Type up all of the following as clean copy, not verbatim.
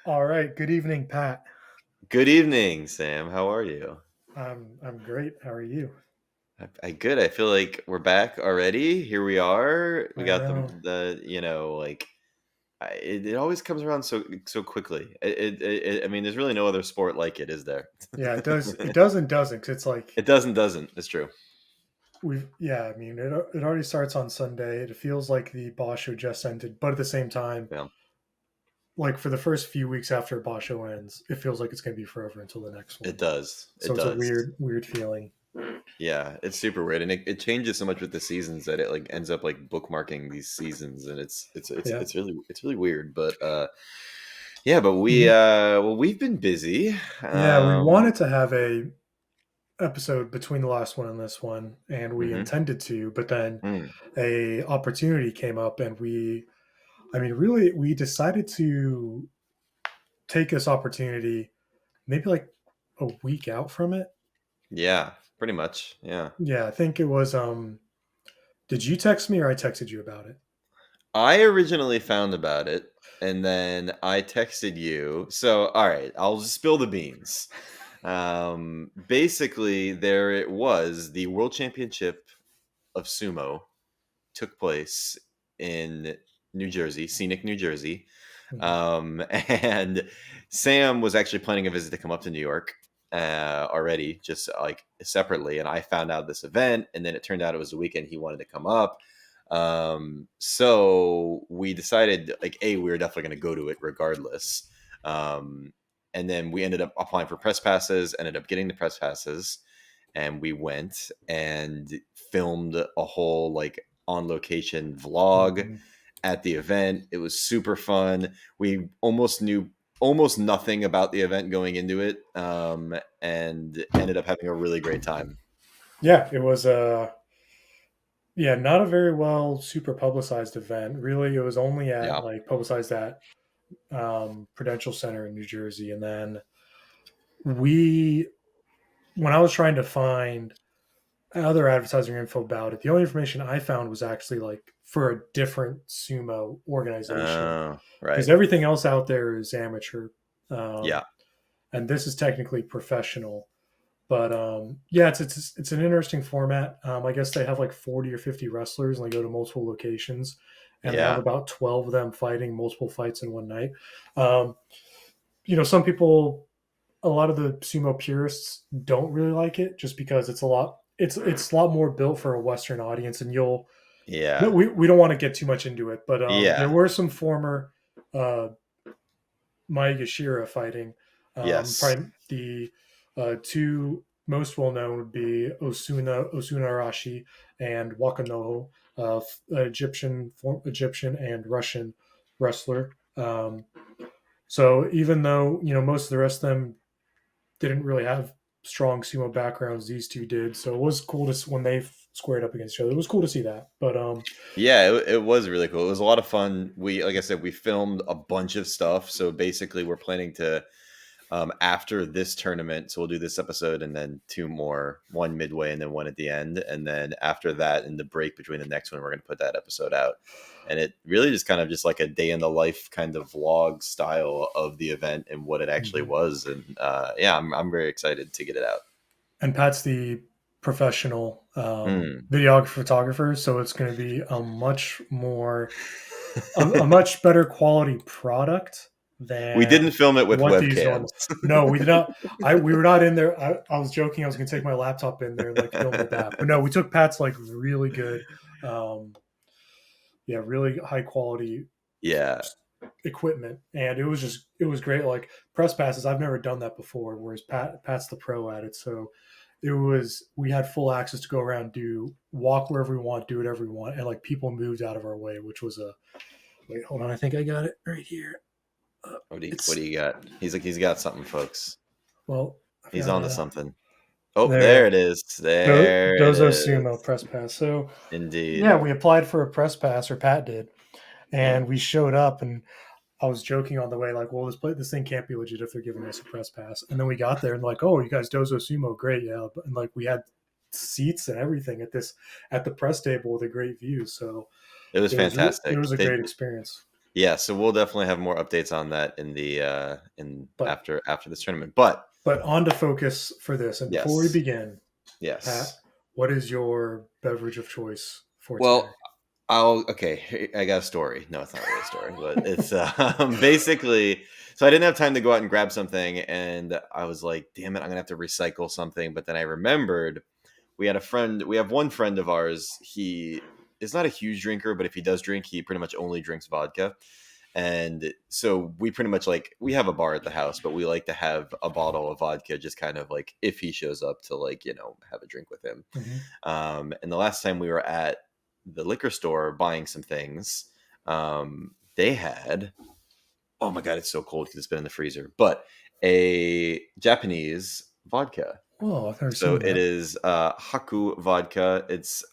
All right. Good evening, Pat. Good evening, Sam. How are you? I'm great. How are you? Good. I feel like we're back already. Here we are. We I got know. it always comes around so quickly. I mean, there's really no other sport like it, is there? Yeah, it does. It does and doesn't. 'Cause it's like It doesn't. It's true. we've. Yeah, I mean, it already starts on Sunday. It feels like the Basho just ended, but at the same time, Yeah, like for the first few weeks after Basho ends, it feels like it's going to be forever until the next it one. does. So It it's a does. weird feeling. Yeah, it's super weird, and it changes so much with the seasons that it like ends up like bookmarking these seasons, and Yeah. it's really weird. But yeah, but Mhm. we've been busy. Yeah, we Um, wanted to have a episode between the last one and this one, and we mhm. intended to, but then Mm. a opportunity came up, and I mean, really, we decided to take this opportunity maybe like a week out from it. Yeah, pretty much. Yeah. Yeah, I think it was. Did you text me or I texted you about it? I originally found about it and then I texted you. So, all right, I'll just spill the beans. Basically, there it was. The World Championship of Sumo took place in New Jersey, scenic New Jersey. Mhm. And Sam was actually planning a visit to come up to New York already, just like separately. And I found out this event, and then it turned out it was the weekend he wanted to come up. So we decided, like, A, we were definitely going to go to it regardless. Um, and then we ended up applying for press passes, ended up getting the press passes, and we went and filmed a whole like on location vlog Mhm. at the event. It was super fun. We almost knew almost nothing about the event going into it, and ended up having a really great time. Yeah, it was. Yeah, not a very well super publicized event. Really, it was only at Yeah. like publicized at Prudential Center in New Jersey, and then we when I was trying to find other advertising info about it, the only information I found was actually like for a different sumo organization because Right. everything else out there is amateur, um, Yeah. and this is technically professional. But yeah, it's an interesting format. I guess they have like 40 or 50 wrestlers, and they go to multiple locations, and they have Yeah. about 12 of them fighting multiple fights in one night. Um, some people, a lot of the sumo purists don't really like it just because it's a lot more built for a Western audience, and you'll no, Yeah. we don't want to get too much into it, but there Yeah. were some former uh, Maegashira fighting. Yes. Probably the two most well known would be Osuna Arashi and Wakanoho, Egyptian and Russian wrestler. So even though most of the rest of them didn't really have strong sumo backgrounds, these two did. So it was cool to when they squared up against each other. It was cool to see that. But Yeah, it was really cool. It was a lot of fun. Like I said, we filmed a bunch of stuff. So basically, we're planning to after this tournament. So we'll do this episode and then two more, one midway and then one at the end. And then after that, in the break between the next one, we're going to put that episode out. And it really just kind of just like a day in the life kind of vlog style of the event and what it actually mhm. was. And yeah, I'm very excited to get it out. And Pat's the professional Mm. videographer photographer, so it's going to be a much better quality product We than didn't film it with what these webcams. normal. No, we did not. We were not in there. I was joking. I was going to take my laptop in there and like film with that, but no, we took Pat's like really good, um, yeah, really high quality Yeah. equipment, and it was great. Like press passes, I've never done that before. Whereas Pat's the pro at it, so we had full access to go around, do walk wherever we want, do whatever we want, and like people moved out of our way, which was a wait. Hold on, I think I got it right here. What do It's you got? He's got something, folks. well, I He's forgot on how to to. something. Oh, there There, it is. There it Dozo Sumo is. press pass. So Indeed. yeah, we applied for a press pass, or Pat did, Yeah. and we showed up, and I was joking on the way, like, well, this thing can't be legit if they're giving us a press pass. And then we got there and like, oh, you guys Dozo Sumo, great, yeah. And like we had seats and everything at the press table with a great view. So It was it fantastic. was a great experience. Yeah, so we'll definitely have more updates on that in the in But after this tournament. But on to focus for this. And before we yes, begin, Pat, yes. what is your beverage of choice for today? Well, I'll okay. I got a story. No, it's not really a story, but it's basically. So I didn't have time to go out and grab something, and I was like, "Damn it, I'm gonna have to recycle something." But then I remembered we had a friend. We have one friend of ours. He is not a huge drinker, but if he does drink, he pretty much only drinks vodka. And so we pretty much like we have a bar at the house, but we like to have a bottle of vodka just kind of like if he shows up to like, have a drink with him. Mm-hmm. And the last time we were at the liquor store buying some things, they had, oh my God, it's so cold because it's been in the freezer, but a Japanese vodka. Oh, I've never So seen it that. is Haku vodka.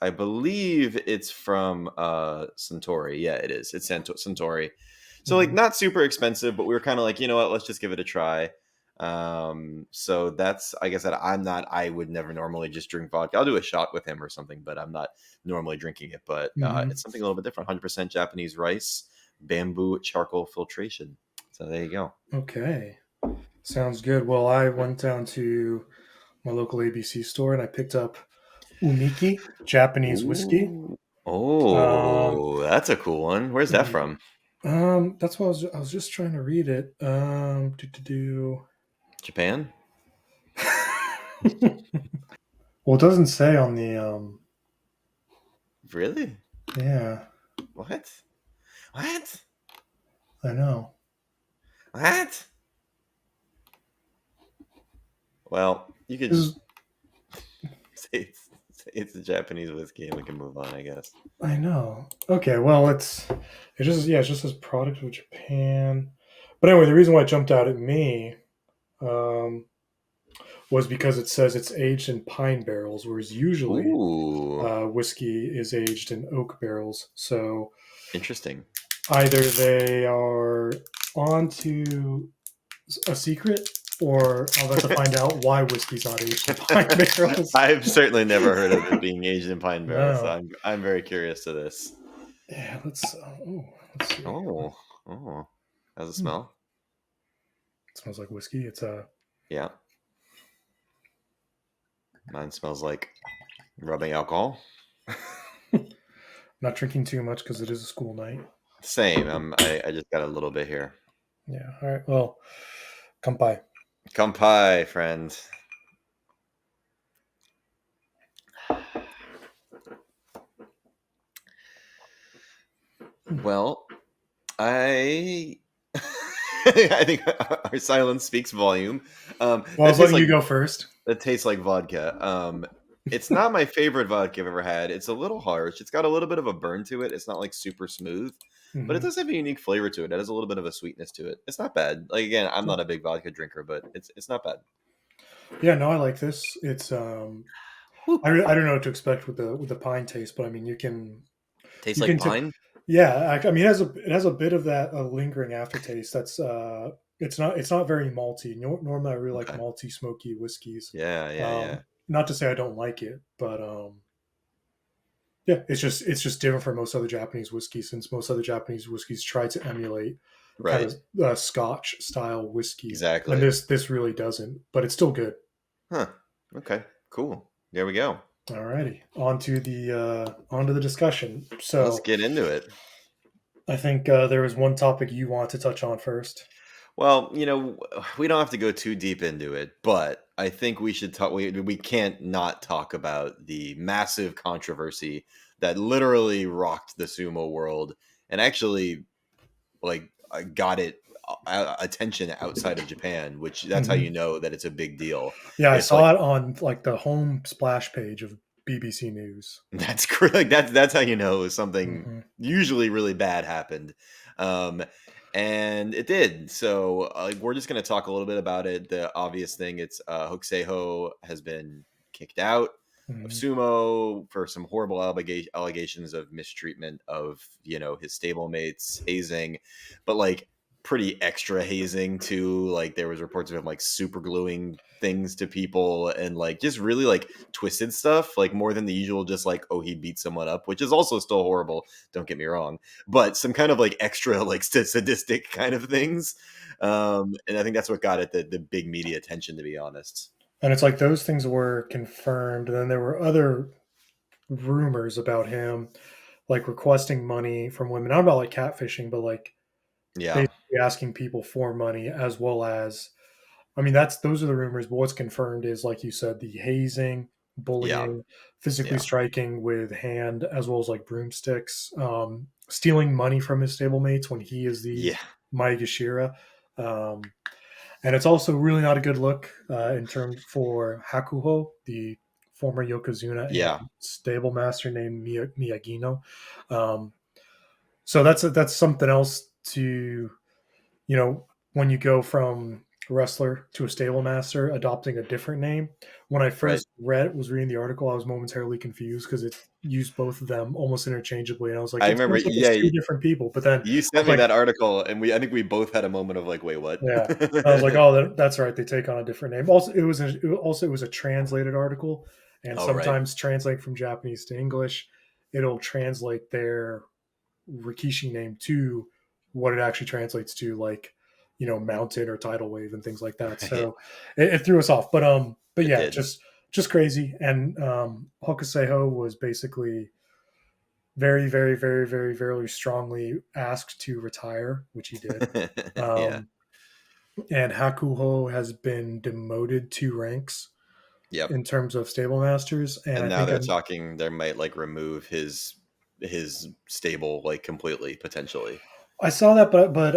I believe it's from Suntory. Yeah, it is. It's Suntory. So like Mm-hmm. not super expensive, but we were kind of like, you know what, let's just give it a try. So that's like I said, I would never normally just drink vodka. I'll do a shot with him or something, but I'm not normally drinking it. But Mm-hmm. it's something a little bit different. 100% Japanese rice, bamboo charcoal filtration. So there you go. Okay. Sounds good. Well, I went down to my local ABC store and I picked up Umiki, Japanese whiskey. Ooh. Um, Oh, that's a cool one. Where's that yeah. from? That's what I was just trying to read it. Do. Japan? Well, it doesn't say on the Really? yeah, What? What? I know. What? Well, you could This just is, say it's a Japanese whiskey and we can move on, I guess. I know. Okay, well, it just says product of Japan. But anyway, the reason why it jumped out at me um, was because it says it's aged in pine barrels, whereas usually Ooh, whiskey is aged in oak barrels. So interesting. either they are onto a secret, or I'll have to find out why whiskey's not aged in pine barrels. I've certainly never heard of it being aged in pine barrels, so No. I'm very curious to this. Yeah, let's see. Oh, oh. How's it Hmm. smell? It smells like whiskey. It's Yeah, mine smells like rubbing alcohol. not drinking too much because it is a school night. Same. I just got a little bit here. Yeah. All right. Well, kampai. Kampai, friend. Hmm. Well, I I think our silence speaks volume. Well, I was letting you go first. That tastes like vodka. It's not my favorite vodka I've ever had. It's a little harsh. It's got a little bit of a burn to it. It's not like super smooth, but it Hmm. does have a unique flavor to it. It has a little bit of a sweetness to it. It's not bad. Like again, I'm not a big vodka drinker, but it's not bad. Yeah. No, I like this. It's Whew. I don't know what to expect with the pine taste, but I mean Tastes you like can pine. yeah. I mean it has a bit of that lingering aftertaste. That's it's not very malty. Normally, I really like Okay. malty, smoky whiskeys. Yeah, yeah, yeah. Not to say I don't like it, but yeah, it's just different from most other Japanese whiskeys, since most other Japanese whiskeys try to emulate kind Right. of Scotch style whiskey, and Exactly. this really doesn't, but it's still good. Huh. Okay. Cool. There we go. Alrighty, on to the discussion. Let's So get into it. I think there was one topic you want to touch on first. Well, we don't have to go too deep into it, but I think we should talk. We can't not talk about the massive controversy that literally rocked the sumo world and actually like got it attention outside of Japan, which that's how Hmm. you know that it's a big deal. Yeah, I If like saw it on like the home splash page of BBC News. that's like that's how you know something Hmm. usually really bad happened. Um, and it did. So we're just going to talk a little bit about it. The obvious thing, it's Hokuseiho has been kicked out of Hmm. sumo for some horrible allegations of mistreatment of his stablemates, hazing, but like. pretty extra hazing too. Like there was reports of him like super gluing things to people and like just really like twisted stuff, like more than the usual, just like, oh, he beat someone up, which is also still horrible, don't get me wrong, but some kind of like extra like sadistic kind of things. And I think that's what got it the big media attention, to be honest. And it's like those things were confirmed. And then there were other rumors about him, like requesting money from women. Not about like catfishing, but like Yeah. basically asking people for money, as well as, I mean, that's those are the rumors. But what's confirmed is, like you said, the hazing, Yeah. bullying, physically Yeah. striking with hand, as well as like broomsticks, stealing money from his stablemates when he is the Yeah. Maegashira. Um, and it's also really not a good look in terms for Hakuho, the former Yokozuna Yeah. and stable master named Miyagino. Um, so that's something else to, you know, when you go from a wrestler to a stable master, adopting a different name. When I Right. first was reading the article, I was momentarily confused because it used both of them almost interchangeably, and I was like, I it remember, sounds like it's yeah, two different people. But then you I sent was me like, that article, and I think we both had a moment of like, wait, what? yeah. I was like, oh, that's right. They take on a different name. Also, it was a translated article, and Oh, right. sometimes translate from Japanese to English, it'll translate their Rikishi name to what it actually translates to, like, mountain or tidal wave and things like that. Right. So it threw us off. But It yeah, did. just crazy. And Hokuseiho was basically very, very, very, very, very strongly asked to retire, which he did. Yeah. Um, and Hakuho has been demoted 2 ranks Yep. in terms of stable masters. And And I now think they're talking they might like remove his stable like completely, potentially. I saw that, but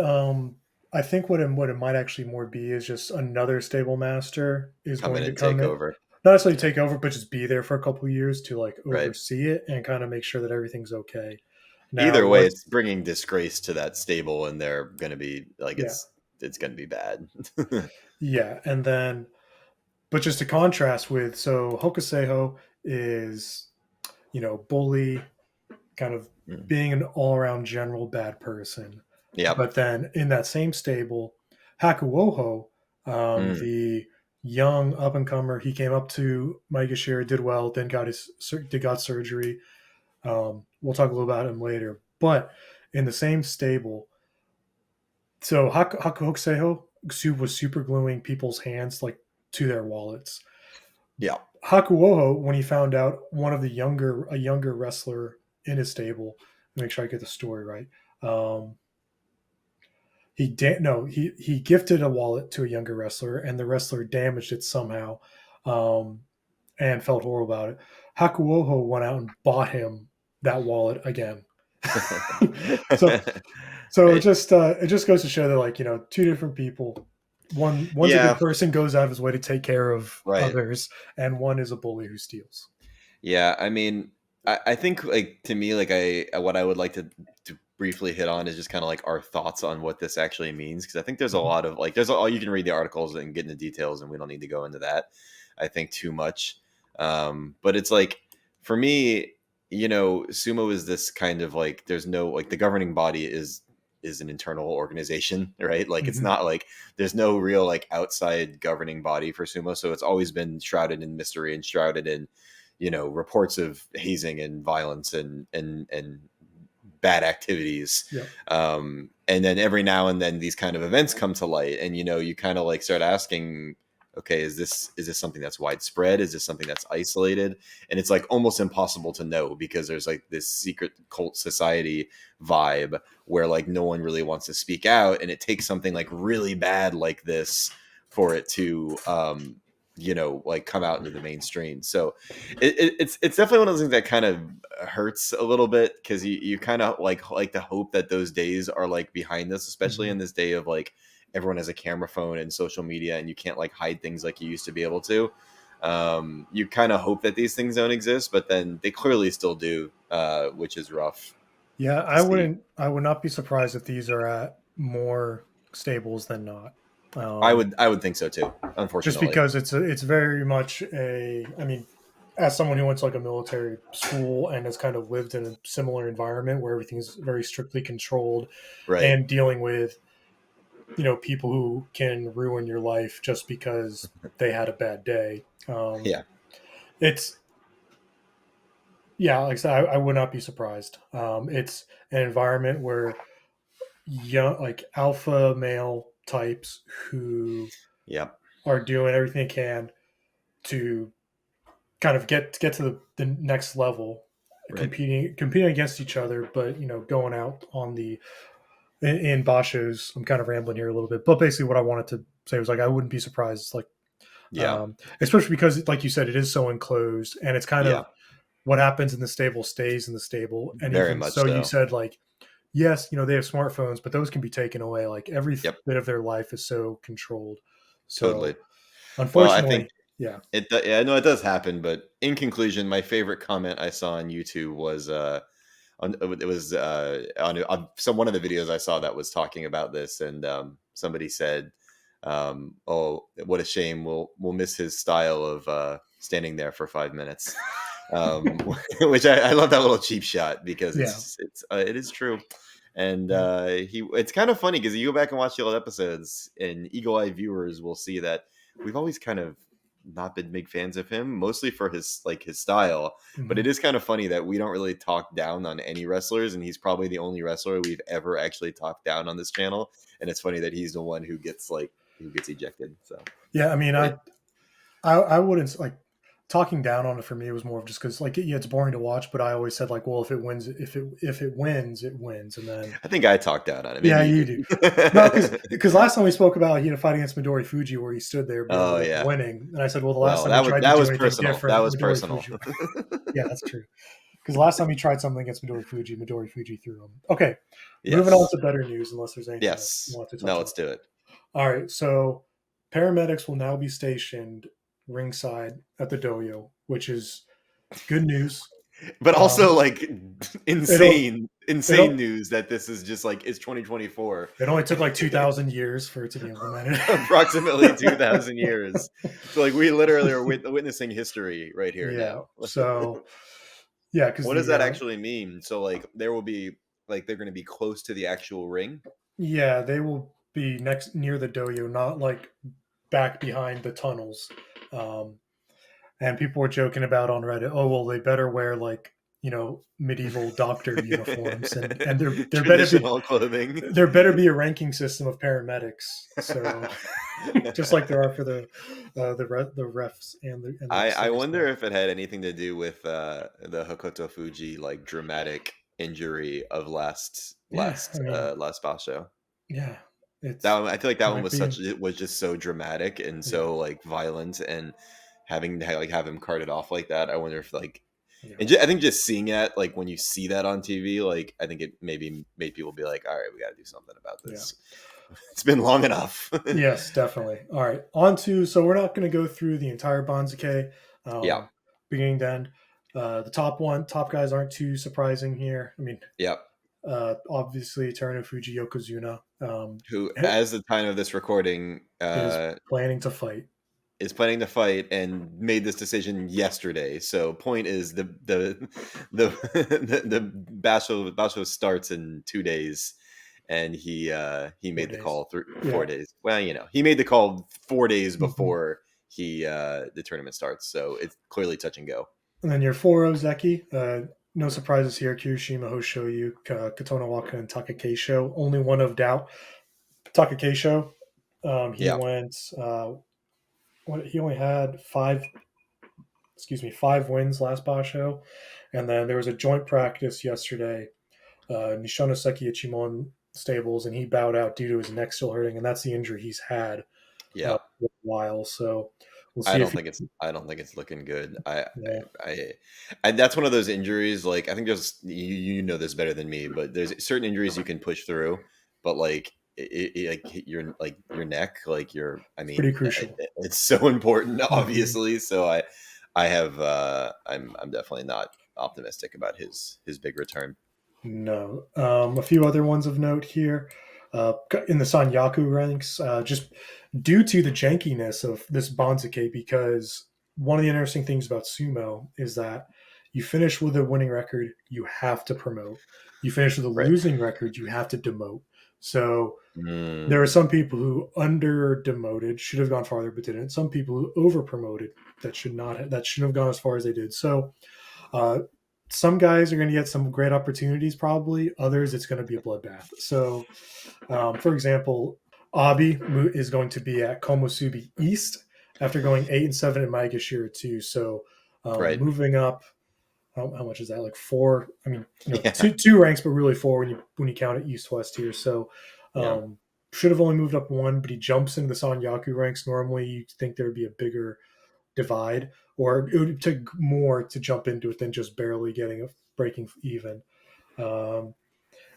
I think what it might actually more be is just another stable master is Come in going to and come take in, over. not necessarily Yeah. take over, but just be there for a couple of years to like Right. oversee it and kind of make sure that everything's okay. Now, Either way, what? it's bringing disgrace to that stable, and they're going to be like, Yeah, it's going to be bad. yeah, and then, but just to contrast with, so Hokuseiho is, bully, kind of Mm. being an all around general bad person. Yep. But then in that same stable, Hakuoho, Mm. the young up and comer, he came up to Maegashira, did well, then got surgery. We'll talk a little about him later. But in the same stable, so Hakuhokuseho was super gluing people's hands like to their wallets. Yeah. Hakuoho, when he found out a younger wrestler in his stable, make sure I get the story right. Um, he gifted a wallet to a younger wrestler, and the wrestler damaged it somehow, um, and felt horrible about it. Hakuoho went out and bought him that wallet again. so so Right. it just goes to show that, like, two different people. One's a good Yeah. person, goes out of his way to take care of Right. others, and one is a bully who steals. Yeah, I mean, I think like to me, like what I would like to briefly hit on is just kind of like our thoughts on what this actually means, because I think there's a Mhm. lot of like there's all you can read the articles and get into details, and we don't need to go into that. I think too much, but it's like for me, sumo is this kind of like there's no like the governing body is an internal organization, right? Like it's Mhm. not like there's no real like outside governing body for sumo, so it's always been shrouded in mystery and shrouded in reports of hazing and violence and bad activities. Yep. And then every now and then these kind of events come to light, and you kind of like start asking, okay, is this something that's widespread? Is this something that's isolated? And it's like almost impossible to know, because there's like this secret cult society vibe where like no one really wants to speak out, and it takes something like really bad like this for it to like come out into the mainstream. So it's definitely one of those things that kind of hurts a little bit, because you kind of like to hope that those days are like behind us, especially Mhm. in this day of like everyone has a camera phone and social media, and you can't like hide things like you used to be able to. You kind of hope that these things don't exist, but then they clearly still do, which is rough Yeah, to see. I would not be surprised if these are at more stables than not. I Um, would I would think so too, just unfortunately. because it's very much a, I mean, as someone who went to like a military school and has kind of lived in a similar environment where everything's very strictly controlled Right. and dealing with people who can ruin your life just because they had a bad day. Yeah. It's Yeah, like I said, I would not be surprised. It's an environment where young, like alpha male types who Yeah. are doing everything they can to kind of get to the next level, Right. competing against each other, but going out on the in Basho's. I'm kind of rambling here a little bit, but basically what I wanted to say was like I wouldn't be surprised, like Yeah. especially because like you said, it is so enclosed, and it's kind Yeah. of what happens in the stable stays in the stable. And Very even much so, you so. said like yes, they have smartphones, but those can be taken away. Like every Yep. bit of their life is so controlled. Totally. So Well, I think unfortunately, yeah. yeah, no, it does happen. But in conclusion, my favorite comment I saw on YouTube was it was on some one of the videos I saw that was talking about this, and somebody said, "Oh, what a shame! We'll miss his style of standing there for 5 minutes." um, which I love that little cheap shot because Yeah. it is true, and Yeah. it's kind of funny because you go back and watch the old episodes, and eagle eye viewers will see that we've always kind of not been big fans of him, mostly for his style. But Mhm. it is kind of funny that we don't really talk down on any wrestlers, and he's probably the only wrestler we've ever actually talked down on this channel. And it's funny that he's the one who gets ejected. So, Yeah, I mean, but I wouldn't like talking down on it for me was more of just because like yeah, it's boring to watch, but I always said like, well, if it wins, it wins, and then I think I talked down on it. yeah, Maybe you you did. do. No, because last time we spoke about he had a fight against Midori Fuji where he stood there Oh barely yeah. winning, and I said, well, the last Well, time he tried to that do was anything personal. That different, was Midori personal. Fuji. Yeah, that's true. Because the last time he tried something against Midori Fuji threw him. Okay, moving on Yes. to better news, unless there's anything else you Yes. want to No, touch on. let's do it. All right, so paramedics will now be stationed ringside at the dojo, which is good news. But also Um, like it'll insane it'll news that this is just like it's 2024. it only took like 2,000 years for it to be implemented. Approximately 2000 years. So like we literally are witnessing history right here Yeah. now. So yeah, because What does the that actually mean? So like there will be like they're going to be close to the actual ring. yeah, they will be next near the dojo, not like back behind the tunnels. Um, and people were joking about on Reddit, oh well, they better wear like medieval doctor uniforms, and there better be Traditional clothing. a ranking system of paramedics. So just like there are for the refs and the I wrestlers. wonder if it had anything to do with the Hokuto Fuji like dramatic injury of Yeah, I mean, last Basho. yeah, That it's one, I feel like that one might was be. it was just so dramatic and Yeah, so like violent, and having to like have him carted off like that. I wonder if like yeah, and I think just seeing it like when you see that on TV, like I think it maybe made people be like, all right, we got to do something about yeah. this. It's been long enough. Yes, definitely. All right, on to so we're not going to go through the entire Banzuke, Yeah, beginning to end. The top guys aren't too surprising here. I mean, yeah. obviously Teruno Fuji Yokozuna Who, as the time of this recording, is planning to fight. is planning to fight and made this decision yesterday. So point is the Basho starts in 2 days, and he Four made the days. call through Yeah. 4 days. Well, he made the call 4 days Mhm. before the tournament starts. So it's clearly touch and go. And then your four Ozeki. No surprises here. Kirishima, Hoshoyu, Katonawaka, and Takakeisho. Only one of doubt. Takakeisho. He Yeah, went. He only had five wins last Basho, and then there was a joint practice yesterday. Nishonoseki Ichimon stables, and he bowed out due to his neck still hurting, and that's the injury he's had yeah. for a while. So we'll see if he. I don't think it's looking good. Yeah, I that's one of those injuries. Like I think there's you know this better than me, but there's certain injuries you can push through, but like like your neck, like your I it's pretty mean, crucial. it's so important, Mm-hmm. obviously. So I have I'm definitely not optimistic about his big return. No. A few other ones of note here. In the Sanyaku ranks, just due to the jankiness of this Banzuke, because one of the interesting things about sumo is that you finish with a winning record, you have to promote. You finish with a Right. losing record, you have to demote. So there are Mm, some people who under demoted should have gone farther but didn't. Some people who over promoted that shouldn't have gone as far as they did. So uh, some guys are going to get some great opportunities, probably. Others, it's going to be a bloodbath. So, for example, Abi is going to be at Komusubi East after going 8-7 in Maegashira too. So, right. moving up, how much is that? Like four? I mean, Yeah. two ranks, but really four when you count it East West here. So, Yeah. um, should have only moved up one, but he jumps into the Sanyaku ranks. Normally, you think there would be a bigger divide, or it would take more to jump into it than just barely breaking even. Um,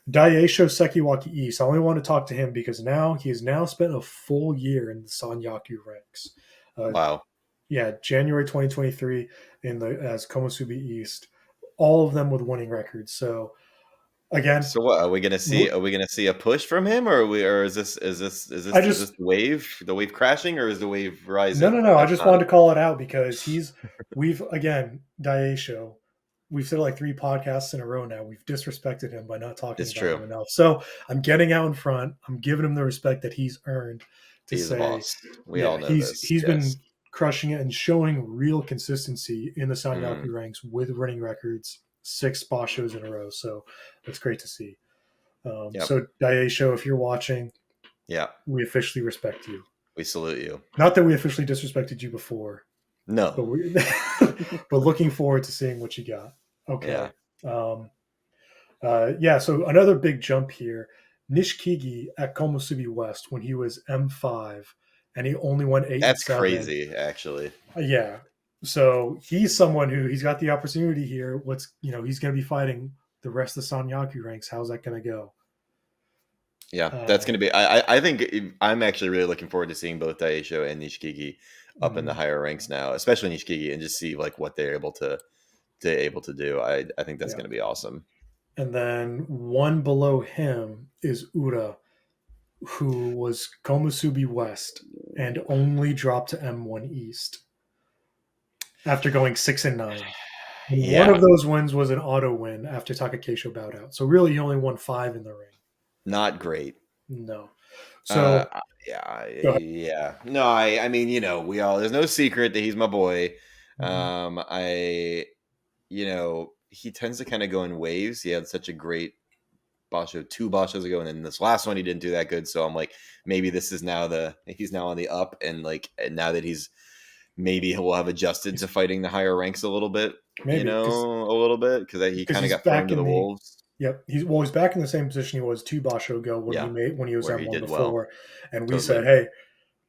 Daieisho Sekiwaki East. I only want to talk to him because now he has now spent a full year in the Sanyaku ranks. Uh, Wow. yeah, January 2023 in the as Komusubi East, all of them with winning records. So again, So what are we gonna see? Are we gonna see a push from him, or or I is this just the wave crashing, or is the wave no, no, rising? no. I That's just not wanted to call it out because we've again Daisho. We've said like three podcasts in a row now. We've disrespected him by not talking it's about true. him enough. So I'm getting out in front. I'm giving him the respect that he's earned to He's the say, boss. We all yeah, know he's this. he's Yes. been crushing it and showing real consistency in the Sanyaku Mm, ranks with winning records, 6 Bashos in a row. So that's great to see. yep. So Daisho, if you're watching, Yeah. we officially respect you. We salute you. Not that we officially disrespected you before, No. but we but looking forward to seeing what you got. Okay. Yeah. Um, yeah, so another big jump here. Nishikigi at Komusubi West when he was M5 and he only won 8 and That's 7. crazy, actually. Yeah. So he's someone who he's got the opportunity here. He's going to be fighting the rest of the Sanyaku ranks. How's that going to go? Yeah, that's Um, gonna be. I think I'm actually really looking forward to seeing both Daisho and Nishikigi up in the mm, higher ranks now, especially Nishikigi, and just see like what they're able to do. I think that's yeah. gonna be awesome. And then one below him is Ura, who was Komusubi West and only dropped to M1 East after going 6-9. One of Yeah, those wins was an auto win after Takakeisho bowed out. So really, he only won 5 in the ring. not great. No. Uh, So go ahead. yeah. No, I mean, we all. There's no secret that he's my boy. Mhm. He tends to kind of go in waves. He had such a great Basho 2 Bashos ago, and then this last one he didn't do that good. So I'm like, maybe this is now he's now on the up, and and now that maybe he'll have adjusted to fighting the higher ranks a little bit, Maybe a little bit because he kind of he's got thrown back to in the the wolves. yep. He's back in the same position he was 2 Basho ago Yeah, when he was where he M1 did well, before, and we said, totally. hey,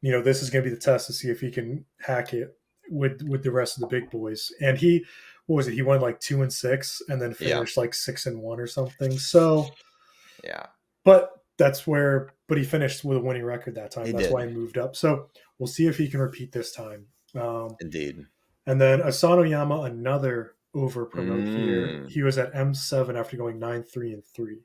this is going to be the test to see if he can hack it with the rest of the big boys. And he, what was it? He won like 2-6, and then Yeah, finished like 6-1 or something. So, yeah, but he finished with a winning record that time. he That's why did he moved up. So we'll see if he can repeat this time. indeed. And then Asanoyama, another over promote here. Mm, He was at M7 after going 9-3-3.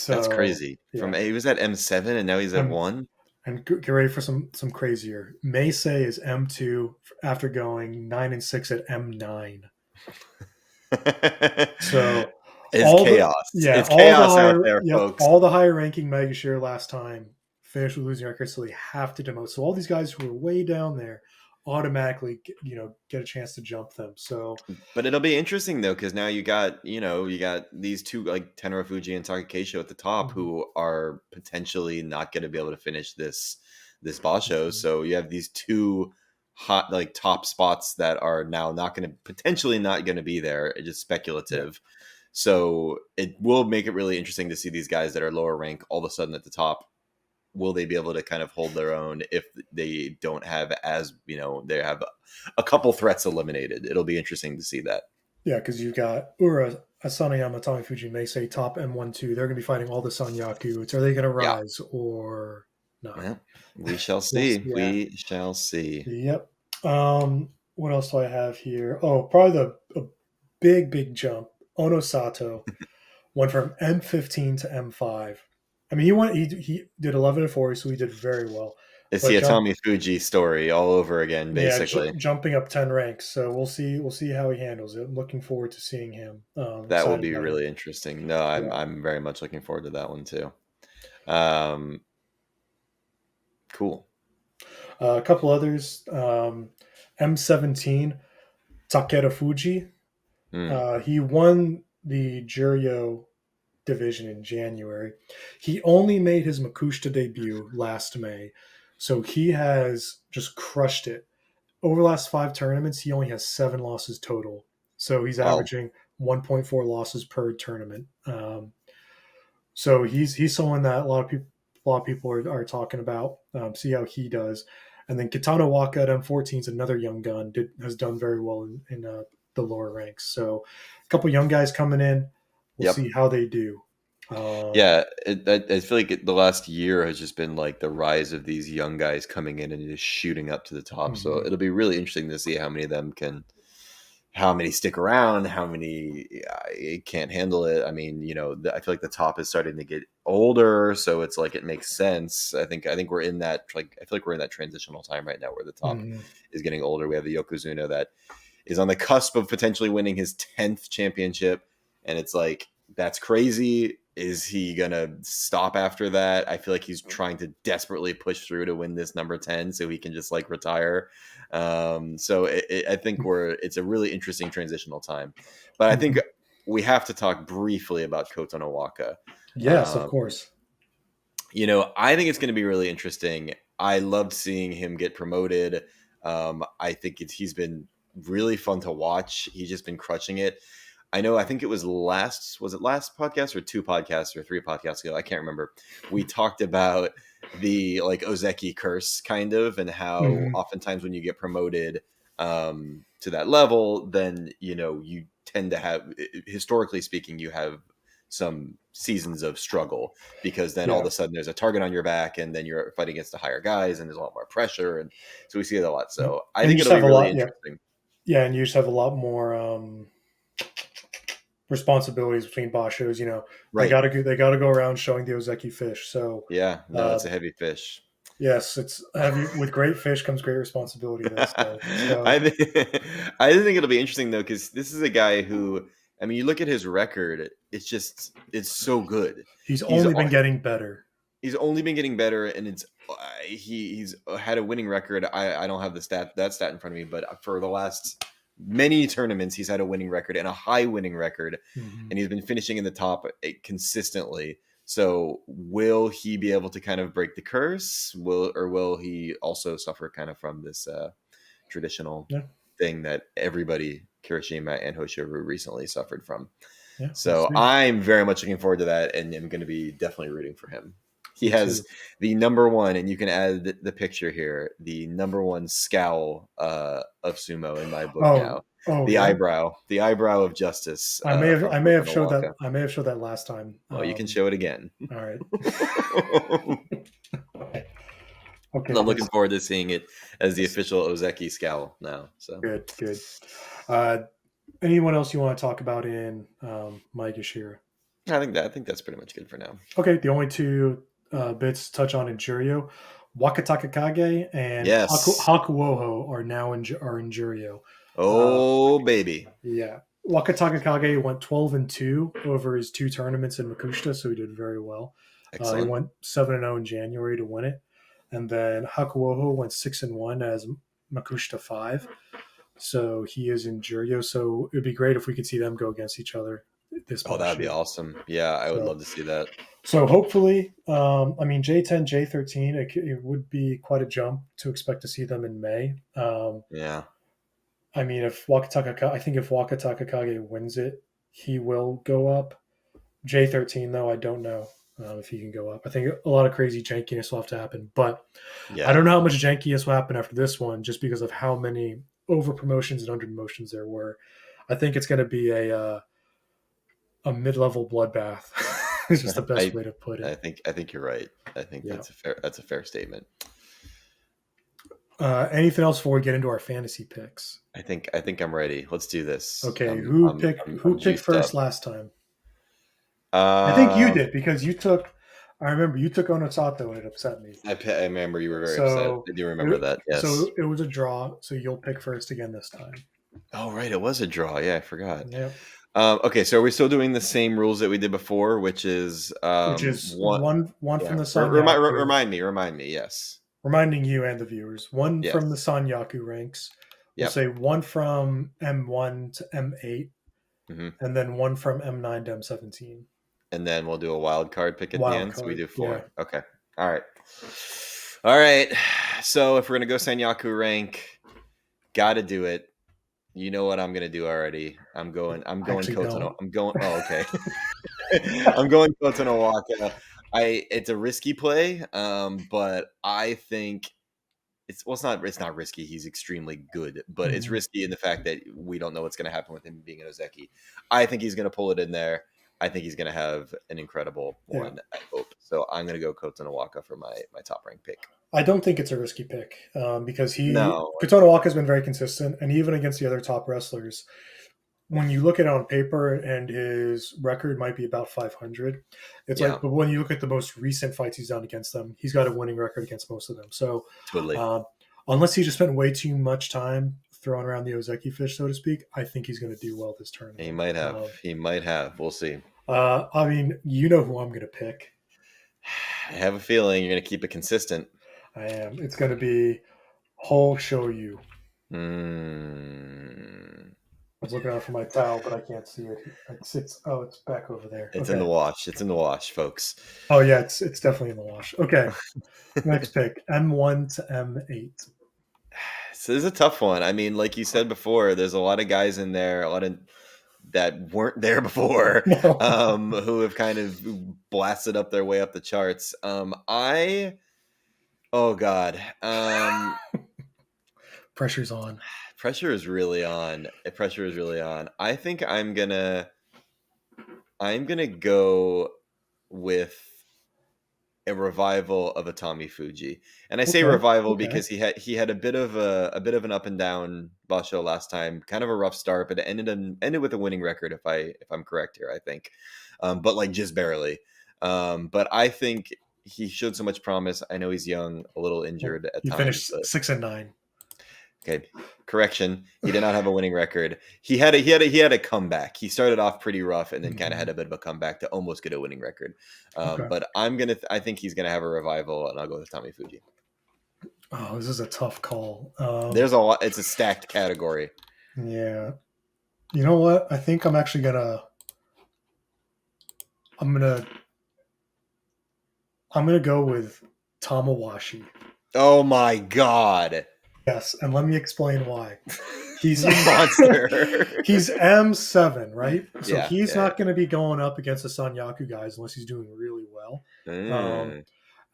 that's So crazy. From yeah, he was at M7 and now he's at I'm one. and get ready for some crazier. Meisei is M2 after going 9-6 at M9. So It's chaos. It's chaos out there, folks. all the higher ranking Megashare last time finished with losing records, so they have to demote. So all these guys who are way down there automatically get a chance to jump them. So But it'll be interesting though, because now you got these two like Tenro Fuji and Takakeisho at the top mhm, who are potentially not going to be able to finish this boss show. mhm, So you have these two hot like top spots that are now not going to potentially not going to be there. It's just yeah. speculative. So it will make it really interesting to see these guys that are lower rank all of a sudden at the top. Will they be able to kind of hold their own if they don't have they have a couple threats eliminated? It'll be interesting to see that. Yeah, because you've got Ura, Asanoyama, Tommy Fuji, Meisei, top M1-2. They're going to be fighting all the Sanyaku. Are they going to Yeah. rise or not? Well, we shall Well, see. yeah. We shall see. Yep. What else do I have here? Oh, probably a big jump. Ono Sato went from M15 to M5. I mean, he did 11-4, so he did very well. It's but the Atami Fuji story all over again, basically. jumping up 10 ranks. So we'll see how he handles it. I'm looking forward to seeing him. That will Excited be about him. really interesting. No, I'm Yeah. I'm very much looking forward to that one too. Um, cool. A couple others. M17 Takeda Fuji. Mm. He won the Juryo division in January. He only made his Makushita debut last May, so he has just crushed it. Over the last 5 tournaments, he only has 7 losses total. So he's Wow. averaging 1.4 losses per tournament. So he's someone that a lot of people are talking about. See how he does, and then Kitano Waka at M14 is another young gun. Has done very well in the lower ranks. So a couple young guys coming in. We'll Yep. see how they do. Um, Yeah, I feel like the last year has just been like the rise of these young guys coming in and just shooting up to the top. So mhm, it'll be really interesting to see how many of them how many stick around, how many can't handle it. I mean, I feel like the top is starting to get older, so it's like it makes sense. I think we're in that like I feel like we're in that transitional time right now where the top mhm, is getting older. We have the Yokozuna that is on the cusp of potentially winning his 10th championship. And it's like, that's crazy. Is he going to stop after that? I feel like he's trying to desperately push through to win this number 10 so he can just like retire. So I think it's a really interesting transitional time. But I think mhm. we have to talk briefly about Kota Waka. Yes, of Um, course. I think it's going to be really interesting. I loved seeing him get promoted. I think he's been really fun to watch. He's just been crushing it. I think it was it last podcast or 2 podcasts or 3 podcasts ago? I can't remember. We talked about the like Ozeki curse kind of, and how Mhm. oftentimes when you get promoted to that level, then, you tend to have, historically speaking, you have some seasons of struggle because then all of Yeah, a sudden there's a target on your back and then you're fighting against the higher guys and there's a lot more pressure. And so we see it a lot. yep. So I And you think just it'll be have a really lot. Yeah, interesting. yeah, and you just have a lot more responsibilities between bashos. Right. They gotta go around showing the Ozeki fish. So Yeah. No, uh, it's a heavy fish. yes, it's heavy. With great fish comes great responsibility. They say. So I think I think it'll be interesting though, because this is a guy who, I mean, you look at his record, it's so good. he's He's only been getting better. he's only been getting better, and he's had a winning record. I don't have that stat in front of me, but for the last many tournaments, he's had a winning record and a high winning record, Hmm. and he's been finishing in the top consistently. So will he be able to kind of break the curse? Will he also suffer kind of from this traditional Yeah, thing that everybody Kirishima and Hoshiru recently suffered from? yeah. We'll So see. I'm very much looking forward to that, and I'm going to be definitely rooting for him. He Me has too. the number one, and you can add the picture here, the number one scowl of sumo in my book Oh, now. oh yeah. The eyebrow of justice from I may Kota have showed that. Waka. I may have showed that last time. Well, you can show it again. All right. I'm Okay. looking Yes. forward to seeing it as the Yes. official Ozeki scowl now. So Good. Good. Uh, anyone else you want to talk about in Maegashira? I think that's pretty much good for now. Okay. The only two bits to touch on in Juryo, Wakatakakage and Yes. Hakuoho are now are in Juryo. Uh, Oh baby. yeah. Wakatakakage went 12-2 over his 2 tournaments in Makushita, so he did very well. He Excellent. went 7-0 in January to win it. And then Hakuoho went 6-1 as Makushita 5. So he is in Juryo. So it'd be great if we could see them go against each other this Oh, that would be Basho. awesome. Yeah, I would So love to see that. so hopefully, I mean J10, J13, it would be quite a jump to expect to see them in May. Yeah. I mean, I think if Wakatakakage wins it, he will go up. J13 though, I don't know if he can go up. I think a lot of crazy jankiness will have to happen, but I Yeah. don't know how much jankiness will happen after this one, just because of how many over promotions and under promotions there were. I think it's going to be a mid level bloodbath. It's just the best I way to put it. I think you're right. I think Yeah. that's a fair statement. Anything else before we get into our fantasy picks? I think I'm ready. Let's do this. Okay, I'm who picked juiced first up. last time? I think you Um did because you took I remember you took Onosato and it upset me. I remember you were very upset. So I do remember that. Yes. it was a draw. So you'll pick first again this time. Oh, right. It was a draw. Yeah, I forgot. Yep. Okay, so are we still doing the same rules that we did before, which is Which is one? one from Yeah, the Sanyaku, remind me. Yes, reminding you and the viewers. One from the yes, Sanyaku ranks. We'll yep. say one from M1 to M8, Hmm. and then one from M9 to M17. And then we'll do a wild card pick at the Wild end. So we card. do Yeah. four. Okay. All right. All right. So if we're gonna go Sanyaku rank, gotta do it. You know what I'm gonna do already. I'm I going actually Kotono. don't. I'm going. Oh, okay. I'm going Kotono Waka. It's a risky play, but I think it's not risky. He's extremely good, but it's Mhm. risky in the fact that we don't know what's going to happen with him being an Ozeki. I think he's going to pull it in there. I think he's going to have an incredible Yeah. one. I hope so. I'm going to go Kota Nawaka for my top rank pick. I don't think it's a risky pick because No, Katona Waka has been very consistent, and even against the other top wrestlers, when you look at it on paper and his record might be about 500, it's like, yeah, but when you look at the most recent fights he's done against them, he's got a winning record against most of them. So, totally. um, unless he just spent way too much time throwing around the Ozeki fish, so to speak, I think he's going to do well this He tournament. might have. He might have. We'll see. I mean, you know who I'm going to pick. I have a feeling you're going to keep it consistent. I am. It's going to be Whole Show You. Mm. I was looking out for my towel, but I can't see it. It's back over there. It's in the Okay. wash. It's in the wash, folks. Oh yeah, it's definitely in the wash. Okay. Next pick, M1 to M8. So this is a tough one. I mean, like you said before, there's a lot of guys in there, a lot of that weren't there before, No. who have kind of blasted up their way up the charts. Oh God, Pressure's on. pressure is really on. Pressure is really on. I think I'm gonna go with a revival of Atami Fuji. And I say Okay. revival Okay. because he had a bit of an up and down basho last time, kind of a rough start, but it ended with a winning record if I'm correct here, I think. But like just barely. But I think he showed so much promise. I know he's young, a little Well, injured at he times, finished but 6-9. okay. Correction. He did not have a winning record. He had a comeback. He started off pretty rough and then kind of Mhm. had a bit of a comeback to almost get a winning record. Okay. But I think he's gonna have a revival, and I'll go with Tommy Fuji. Oh, this is a tough call. There's a lot. It's a stacked category. Yeah. You know what? I think I'm gonna I'm gonna go with Tamawashi. Oh my god, Yes, and let me explain why. he's He's a monster. he's M7, right? So Yeah, he's yeah. not going to be going up against the Sanyaku guys unless he's doing really well. Um, Mm.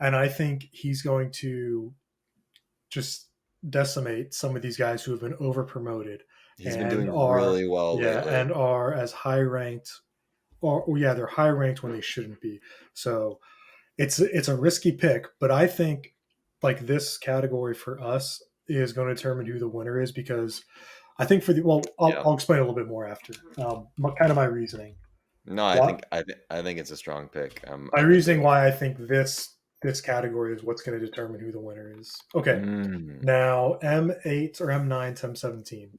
and I think he's going to just decimate some of these guys who have been over promoted He's been and doing really well lately. are as high ranked or yeah, they're high ranked when they shouldn't be. So it's a risky pick, but I think like this category for us is going to determine who the winner is because I think for the Yeah. I'll explain a little bit more after. Kind of my reasoning. No, What I think it's a strong pick. my I'm into reasoning it. why I think this category is what's going to determine who the winner is. Okay, Mm. now M8 or M9 to M17.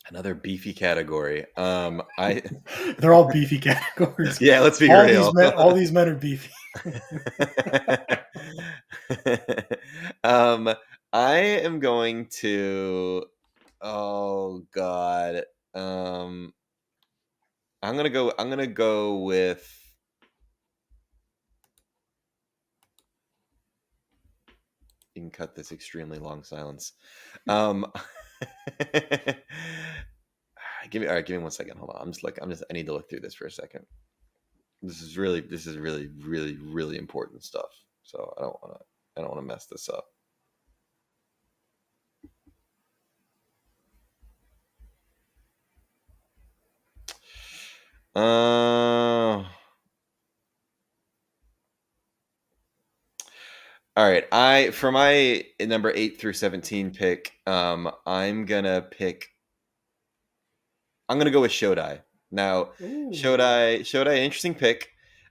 Another beefy category. I They're all beefy categories. yeah, let's be real. All these men are beefy. um, I am going to. Oh God. Um, I'm gonna go. I'm gonna go with. You can cut this extremely long silence. Um, give me. All right. Give me 1 second. Hold on. I need to look through this for a second. This is really, really, really important stuff. So I don't want to mess this up. Uh, all right. I for my number 8 through 17 pick, I'm gonna go with Shodai. Now, Ooh. Shodai, interesting pick.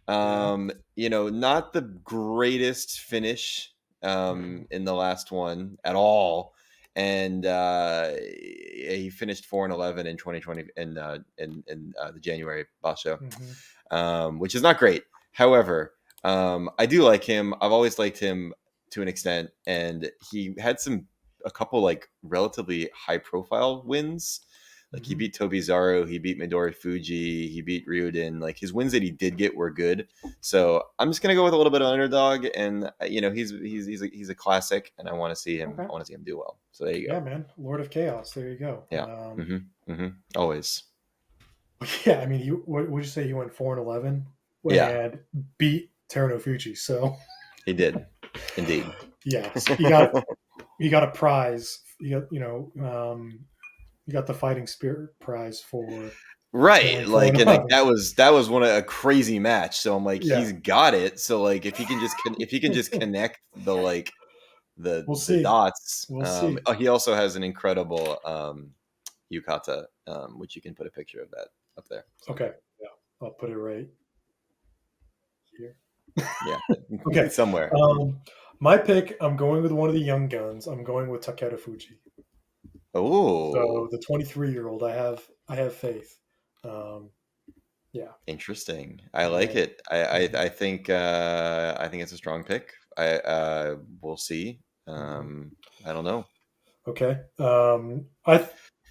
Yeah. Not the greatest finish in the last one at all. And he finished 4-11 in 2020 in the January Basho, Mm-hmm. which is not great. However, I do like him. I've always liked him to an extent, and he had a couple like relatively high profile wins. Like he Mm-hmm. beat Tobizaru, he beat Midori Fuji, he beat Ryuden. Like his wins that he did get were good. So I'm just gonna go with a little bit of underdog, and he's a classic, and I want to see him. Okay. I want to see him do well. So there you Yeah, go. man. Lord of Chaos. There you go. Yeah. Always. Yeah. I mean, what would you say? He went 4-11 Yeah, and beat Teruno Fuji. So he did. Indeed. yes, you got a prize. You got the fighting spirit prize for Right, going four like, and and like eleven. that was one of a crazy match. So I'm like, Yeah, he's got it. So like, if he can just connect the like we'll the see. dots. We'll see. He also has an incredible yukata, which you can put a picture of that up there. So Okay. Yeah, I'll put it right here. yeah, Okay. somewhere. Um, my pick. I'm going with one of the young guns. I'm going with Takeru Fuji. So Oh, the 23-year-old. I have faith. Um, yeah. interesting. I like Yeah. it. I Mhm, I think it's a strong pick. We'll see. mhm. I don't know. Okay.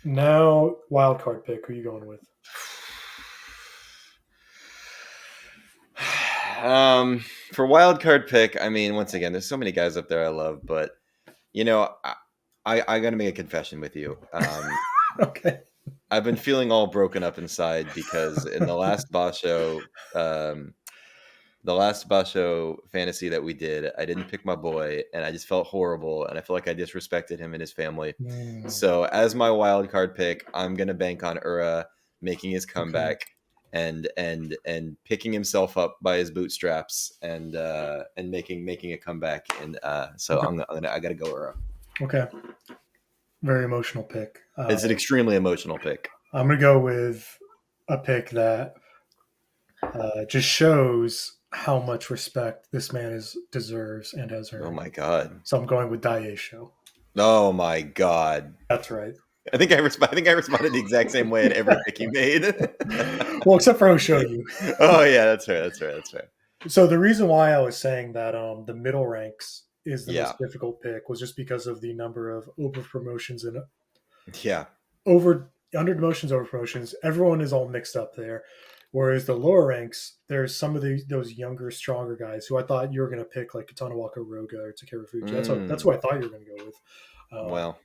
Now wild card pick. Who are you going with? For wild card pick, I mean, once again, there's so many guys up there I love, but you know, I got to make a confession with you. Okay. I've been feeling all broken up inside because in um, the last Basho fantasy that we did, I didn't pick my boy, and I just felt horrible, and I feel like I disrespected him and his family. Hmm. So as my wild card pick, I'm gonna bank on Ura making his Okay. comeback and picking himself up by his bootstraps and making a comeback. And so Okay. I gotta go Ura. Okay. Very emotional pick. It's an extremely emotional pick. I'm gonna go with a pick that just shows how much respect this man deserves and has Oh earned. my god. So I'm going with Daisho. Oh my god. That's right. I think I responded the exact same way in every pick you made. Well, except for Oshoyu. Oh yeah, that's fair. That's fair. That's fair. So the reason why I was saying that the middle ranks is the Yeah. most difficult pick was just because of the number of over promotions and Yeah. over under promotions, over promotions. Everyone is all mixed up there. Whereas the lower ranks, there's some of those younger, stronger guys who I thought you were going to pick, like Katanawaka Roga or Takeru Fuji. That's who Mm, I thought you were going to go with. Um, well,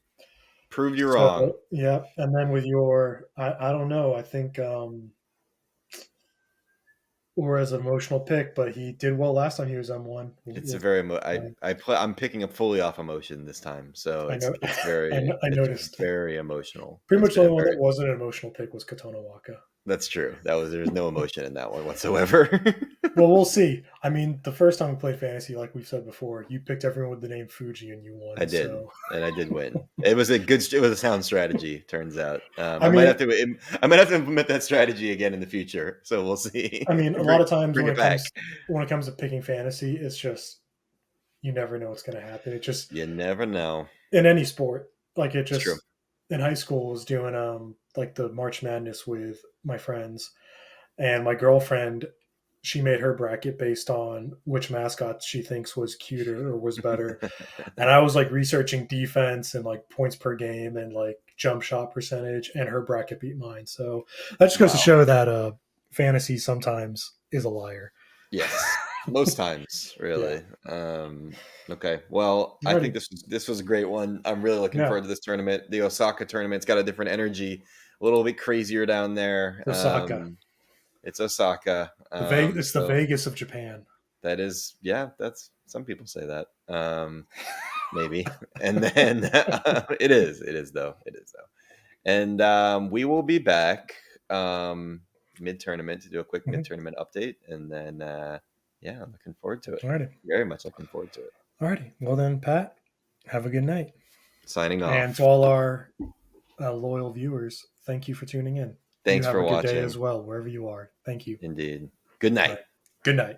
proved you so wrong. yeah, and then with your, I don't know. I think or as an emotional pick, but he did well last time he was M1. It's a We'll, very we'll, I'm picking up fully off emotion this time. So I know. I it's noticed. very emotional. Pretty It's much the been a only one very that wasn't an emotional pick was Katana Waka. That's true. There's no emotion in that one whatsoever. Well, we'll see. I mean, the first time we played fantasy, like we've said before, you picked everyone with the name Fuji and you I won. did, So, and I did win. It was a sound strategy. Turns out, I mean, I might have to implement that strategy again in the future. So we'll see. a lot of times Bring it back. when it comes to picking fantasy, it's just you never know what's going to happen. It just You never know. in any sport, like it It's true. just in high school I was doing like the March Madness with my friends, and my girlfriend, she made her bracket based on which mascot she thinks was cuter or was better. And I was like researching defense and like points per game and like jump shot percentage, and her bracket beat mine. So that just goes to Wow. show that fantasy sometimes is a liar. Yes. Most times, Yeah. really. Okay. Well, I think Alrighty. this was a great one. I'm really looking Yeah. forward to this tournament. The Osaka tournament's got a different energy, a little bit crazier down there. Osaka. It's Osaka. It's the So Vegas of Japan. that is, yeah, that's some people say that. Maybe. And then it is though. It is though. And we will be back mid tournament to do a quick mid Mhm. tournament update. And then, yeah, I'm looking forward to it. Alrighty. Very much looking forward to it. Alrighty. Well then, Pat, have a good night. Signing And to off. all our loyal viewers, thank you for tuning in. You Thanks have for a good day as watching. well, wherever you are. Thank you. Indeed. Good All night. right. Good night.